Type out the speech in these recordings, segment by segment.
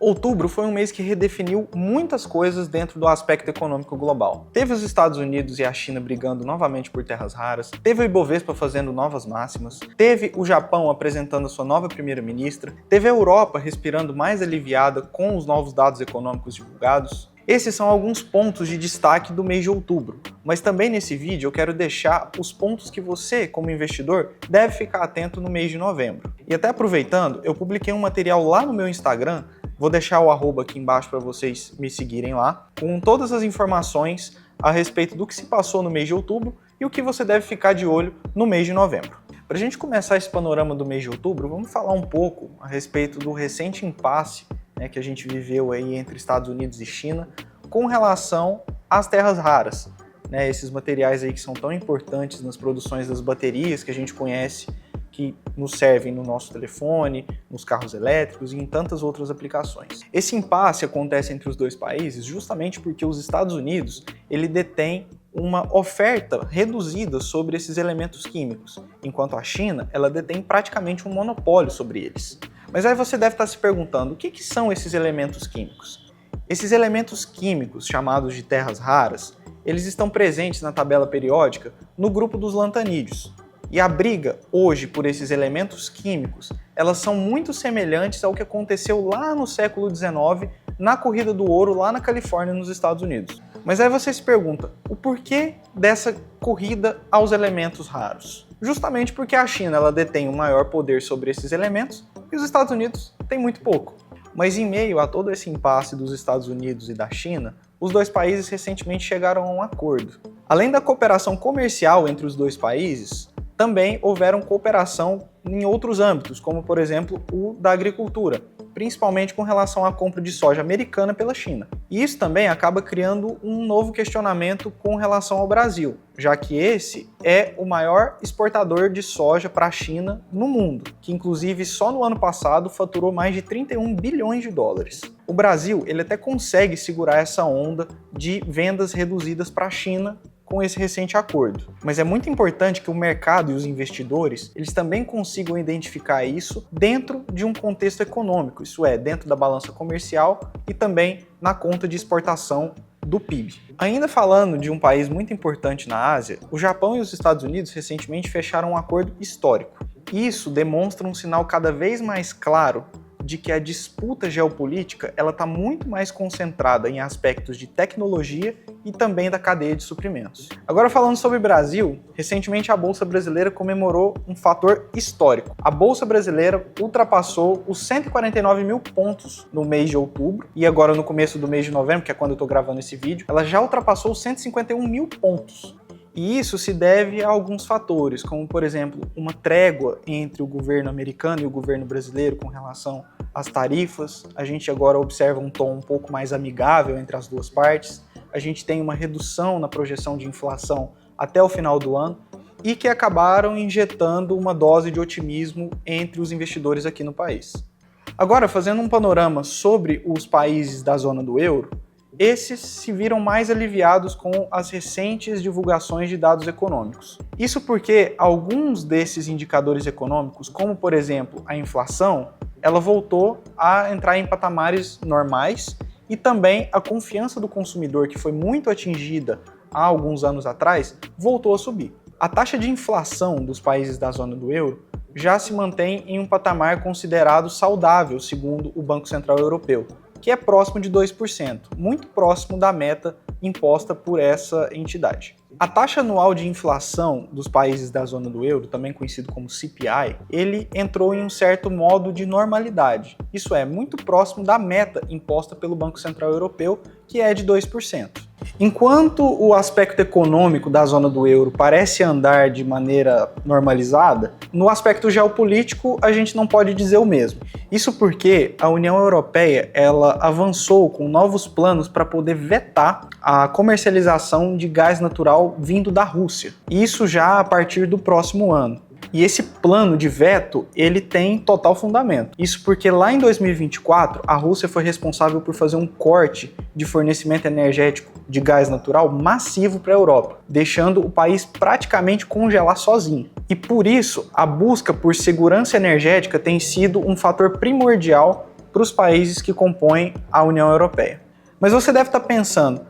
Outubro foi um mês que redefiniu muitas coisas dentro do aspecto econômico global. Teve os Estados Unidos e a China brigando novamente por terras raras, teve o Ibovespa fazendo novas máximas, teve o Japão apresentando a sua nova primeira-ministra, teve a Europa respirando mais aliviada com os novos dados econômicos divulgados. Esses são alguns pontos de destaque do mês de outubro, mas também nesse vídeo eu quero deixar os pontos que você, como investidor, deve ficar atento no mês de novembro. E até aproveitando, eu publiquei um material lá no meu Instagram, vou deixar o arroba aqui embaixo para vocês me seguirem lá, com todas as informações a respeito do que se passou no mês de outubro e o que você deve ficar de olho no mês de novembro. Para a gente começar esse panorama do mês de outubro, vamos falar um pouco a respeito do recente impasse que a gente viveu aí entre Estados Unidos e China com relação às terras raras, esses materiais aí que são tão importantes nas produções das baterias que a gente conhece, que nos servem no nosso telefone, nos carros elétricos e em tantas outras aplicações. Esse impasse acontece entre os dois países justamente porque os Estados Unidos ele detém uma oferta reduzida sobre esses elementos químicos, enquanto a China ela detém praticamente um monopólio sobre eles. Mas aí você deve estar se perguntando, o que são esses elementos químicos? Esses elementos químicos, chamados de terras raras, eles estão presentes na tabela periódica no grupo dos lantanídeos. E a briga hoje por esses elementos químicos, elas são muito semelhantes ao que aconteceu lá no século XIX, na corrida do ouro lá na Califórnia, nos Estados Unidos. Mas aí você se pergunta, o porquê dessa corrida aos elementos raros? Justamente porque a China ela detém o maior poder sobre esses elementos e os Estados Unidos têm muito pouco. Mas em meio a todo esse impasse dos Estados Unidos e da China, os dois países recentemente chegaram a um acordo. Além da cooperação comercial entre os dois países, também houveram cooperação em outros âmbitos, como por exemplo o da agricultura, principalmente com relação à compra de soja americana pela China. E isso também acaba criando um novo questionamento com relação ao Brasil, já que esse é o maior exportador de soja para a China no mundo, que inclusive só no ano passado faturou mais de 31 bilhões de dólares. O Brasil ele até consegue segurar essa onda de vendas reduzidas para a China com esse recente acordo. Mas é muito importante que o mercado e os investidores eles também consigam identificar isso dentro de um contexto econômico, isso é, dentro da balança comercial e também na conta de exportação do PIB. Ainda falando de um país muito importante na Ásia, o Japão e os Estados Unidos recentemente fecharam um acordo histórico. Isso demonstra um sinal cada vez mais claro de que a disputa geopolítica ela está muito mais concentrada em aspectos de tecnologia e também da cadeia de suprimentos. Agora falando sobre o Brasil, recentemente a Bolsa Brasileira comemorou um fator histórico. A Bolsa Brasileira ultrapassou os 149 mil pontos no mês de outubro e agora no começo do mês de novembro, que é quando eu estou gravando esse vídeo, ela já ultrapassou os 151 mil pontos. E isso se deve a alguns fatores, como por exemplo, uma trégua entre o governo americano e o governo brasileiro com relação às tarifas. A gente agora observa um tom um pouco mais amigável entre as duas partes. A gente tem uma redução na projeção de inflação até o final do ano e que acabaram injetando uma dose de otimismo entre os investidores aqui no país. Agora, fazendo um panorama sobre os países da zona do euro, esses se viram mais aliviados com as recentes divulgações de dados econômicos. Isso porque alguns desses indicadores econômicos, como por exemplo a inflação, ela voltou a entrar em patamares normais e também a confiança do consumidor, que foi muito atingida há alguns anos atrás, voltou a subir. A taxa de inflação dos países da zona do euro já se mantém em um patamar considerado saudável, segundo o Banco Central Europeu, que é próximo de 2%, muito próximo da meta imposta por essa entidade. A taxa anual de inflação dos países da zona do euro, também conhecido como CPI, ele entrou em um certo modo de normalidade. Isso é, muito próximo da meta imposta pelo Banco Central Europeu, que é de 2%. Enquanto o aspecto econômico da zona do euro parece andar de maneira normalizada, no aspecto geopolítico a gente não pode dizer o mesmo. Isso porque a União Europeia ela avançou com novos planos para poder vetar a comercialização de gás natural vindo da Rússia. Isso já a partir do próximo ano. E esse plano de veto, ele tem total fundamento. Isso porque lá em 2024, a Rússia foi responsável por fazer um corte de fornecimento energético de gás natural massivo para a Europa, deixando o país praticamente congelar sozinho. E por isso, a busca por segurança energética tem sido um fator primordial para os países que compõem a União Europeia. Mas você deve estar pensando,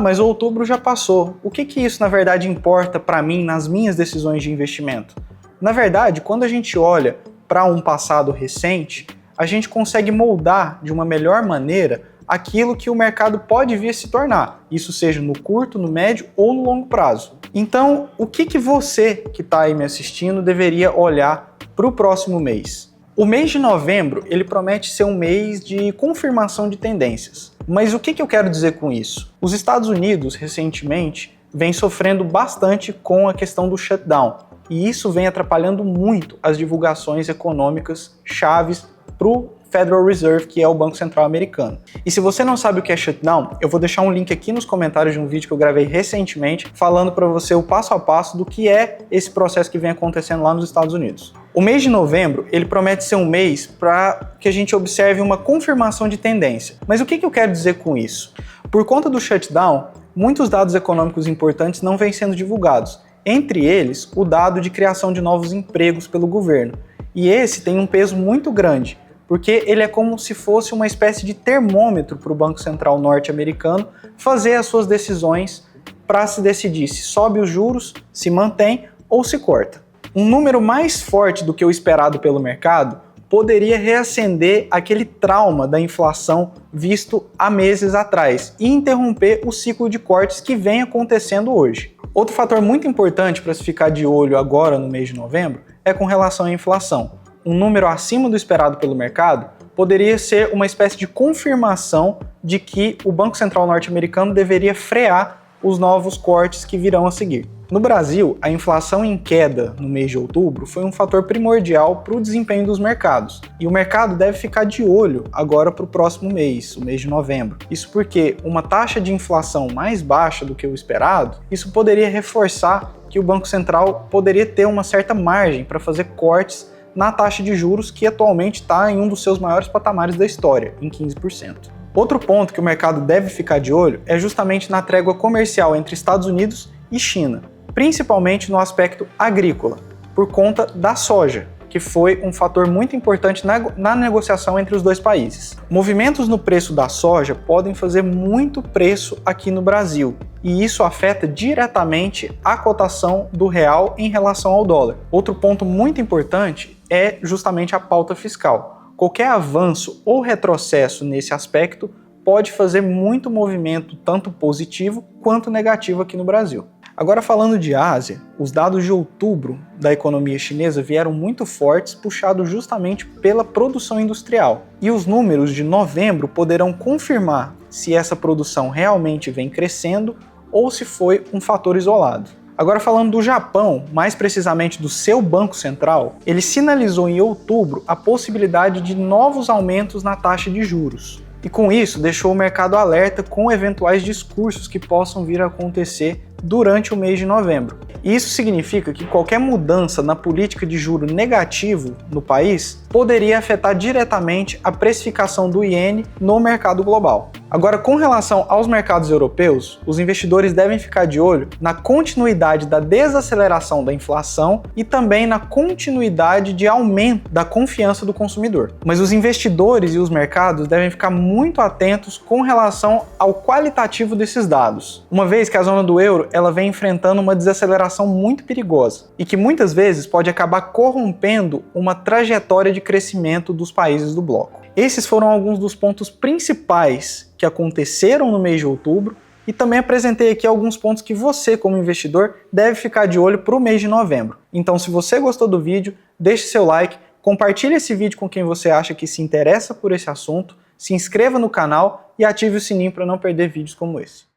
mas outubro já passou, o que isso na verdade importa para mim nas minhas decisões de investimento? Na verdade, quando a gente olha para um passado recente, a gente consegue moldar de uma melhor maneira aquilo que o mercado pode vir a se tornar, isso seja no curto, no médio ou no longo prazo. Então, o que você que está aí me assistindo deveria olhar para o próximo mês? O mês de novembro, ele promete ser um mês de confirmação de tendências. Mas o que eu quero dizer com isso? Os Estados Unidos, recentemente, vem sofrendo bastante com a questão do shutdown, e isso vem atrapalhando muito as divulgações econômicas chaves para o Federal Reserve, que é o Banco Central americano. E se você não sabe o que é shutdown, eu vou deixar um link aqui nos comentários de um vídeo que eu gravei recentemente, falando para você o passo a passo do que é esse processo que vem acontecendo lá nos Estados Unidos. O mês de novembro, ele promete ser um mês para que a gente observe uma confirmação de tendência. Mas o que eu quero dizer com isso? Por conta do shutdown, muitos dados econômicos importantes não vêm sendo divulgados. Entre eles, o dado de criação de novos empregos pelo governo. E esse tem um peso muito grande, porque ele é como se fosse uma espécie de termômetro para o Banco Central norte-americano fazer as suas decisões para se decidir se sobe os juros, se mantém ou se corta. Um número mais forte do que o esperado pelo mercado poderia reacender aquele trauma da inflação visto há meses atrás e interromper o ciclo de cortes que vem acontecendo hoje. Outro fator muito importante para se ficar de olho agora no mês de novembro é com relação à inflação. Um número acima do esperado pelo mercado poderia ser uma espécie de confirmação de que o Banco Central norte-americano deveria frear os novos cortes que virão a seguir. No Brasil, a inflação em queda no mês de outubro foi um fator primordial para o desempenho dos mercados. E o mercado deve ficar de olho agora para o próximo mês, o mês de novembro. Isso porque uma taxa de inflação mais baixa do que o esperado, isso poderia reforçar que o Banco Central poderia ter uma certa margem para fazer cortes na taxa de juros, que atualmente está em um dos seus maiores patamares da história, em 15%. Outro ponto que o mercado deve ficar de olho é justamente na trégua comercial entre Estados Unidos e China, principalmente no aspecto agrícola, por conta da soja, que foi um fator muito importante na negociação entre os dois países. Movimentos no preço da soja podem fazer muito preço aqui no Brasil, e isso afeta diretamente a cotação do real em relação ao dólar. Outro ponto muito importante é justamente a pauta fiscal. Qualquer avanço ou retrocesso nesse aspecto pode fazer muito movimento, tanto positivo quanto negativo aqui no Brasil. Agora, falando de Ásia, os dados de outubro da economia chinesa vieram muito fortes, puxados justamente pela produção industrial. E os números de novembro poderão confirmar se essa produção realmente vem crescendo ou se foi um fator isolado. Agora, falando do Japão, mais precisamente do seu Banco Central, ele sinalizou em outubro a possibilidade de novos aumentos na taxa de juros. E com isso, deixou o mercado alerta com eventuais discursos que possam vir a acontecer durante o mês de novembro. Isso significa que qualquer mudança na política de juro negativo no país poderia afetar diretamente a precificação do iene no mercado global. Agora, com relação aos mercados europeus, os investidores devem ficar de olho na continuidade da desaceleração da inflação e também na continuidade de aumento da confiança do consumidor. Mas os investidores e os mercados devem ficar muito atentos com relação ao qualitativo desses dados, uma vez que a zona do euro ela vem enfrentando uma desaceleração muito perigosa e que muitas vezes pode acabar corrompendo uma trajetória de crescimento dos países do bloco. Esses foram alguns dos pontos principais que aconteceram no mês de outubro e também apresentei aqui alguns pontos que você, como investidor, deve ficar de olho para o mês de novembro. Então, se você gostou do vídeo, deixe seu like, compartilhe esse vídeo com quem você acha que se interessa por esse assunto, se inscreva no canal e ative o sininho para não perder vídeos como esse.